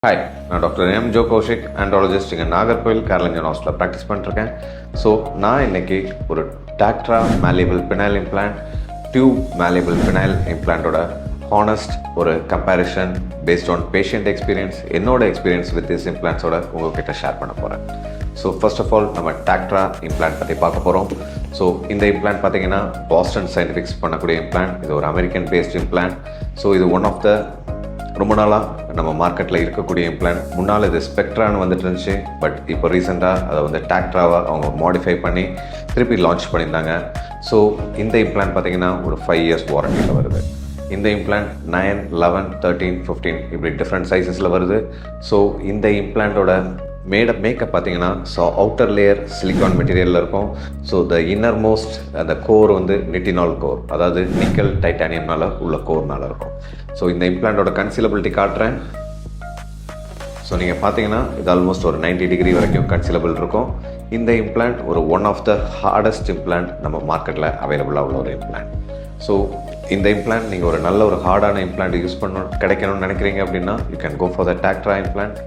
Hi, நான் doctor M Joe Kaushik, andrologist இங்கே நாகர்கோவில் கேரளஞ்சன் ஹாஸ்டலில் ப்ராக்டிஸ் பண்ணிருக்கேன். ஸோ நான் இன்றைக்கி ஒரு Doctra malleable penile implant, tube malleable penile இம்ப்ளான்ட்டோட ஹானஸ்ட் ஒரு comparison based on patient experience, என்னோட எக்ஸ்பீரியன்ஸ் வித் திஸ் இம்ப்ளான்ட்ஸோட உங்கள்கிட்ட ஷேர் பண்ண போகிறேன். ஸோ ஃபர்ஸ்ட் ஆஃப் ஆல் நம்ம டாக்ட்ரா இம்ப்ளான்ட் பற்றி பார்க்க போகிறோம். ஸோ இந்த இம்ப்ளான்ட் பார்த்தீங்கன்னா பாஸ்டன் சயின்டிஃபிக்ஸ் பண்ணக்கூடிய இம்ப்ளான்ட். இது ஒரு அமெரிக்கன் பேஸ்ட் இம்ப்ளான்ட். ஸோ இது ஒன் ஆஃப் த ரொம்ப நாளாக நம்ம மார்க்கெட்டில் இருக்கக்கூடிய இம்ப்ளான்ட். முன்னால் இது ஸ்பெக்ட்ரான்னு வந்துட்டு இருந்துச்சு, பட் இப்போ ரீசெண்டாக அதை வந்து டாக்ட்ராவாக அவங்க மாடிஃபை பண்ணி திருப்பி லான்ச் பண்ணியிருந்தாங்க. ஸோ இந்த இம்ப்ளான்ட் பார்த்திங்கன்னா ஒரு 5 இயர்ஸ் வாரண்டியில் வருது. இந்த இம்ப்ளான்ட் 9, 11, 13, 15 இப்படி டிஃப்ரெண்ட் சைஸஸில் வருது. ஸோ இந்த இம்ப்ளான்ட்டோட மேக்கப் பார்த்தீங்கன்னா அவுட்டர் லேயர் சிலிக்கான் மெட்டீரியலில் இருக்கும். ஸோ த இன்னர் மோஸ்ட் அந்த கோர் வந்து நிட்டினால் கோர், அதாவது நிக்கல் டைட்டானியம்னால உள்ள கோர்னால இருக்கும். ஸோ இந்த இம்ப்ளான்ட்டோட கன்சீலபிலிட்டி காட்டுறேன். ஸோ நீங்கள் பார்த்தீங்கன்னா இது ஆல்மோஸ்ட் ஒரு 90 டிகிரி வரைக்கும் கன்சீலபிள் இருக்கும். இந்த இம்ப்ளான்ட் ஒரு one of the hardest implant நம்ம மார்க்கெட்டில் அவைலபிளாக உள்ள ஒரு இம்ப்ளான்ட். ஸோ இந்த இம்ப்ளான்ட் நீங்கள் ஒரு நல்ல ஒரு ஹார்டான இம்ப்ளான்ட் யூஸ் கிடைக்கணும்னு நினைக்கிறீங்க அப்படின்னா you can go for the Doctra implant.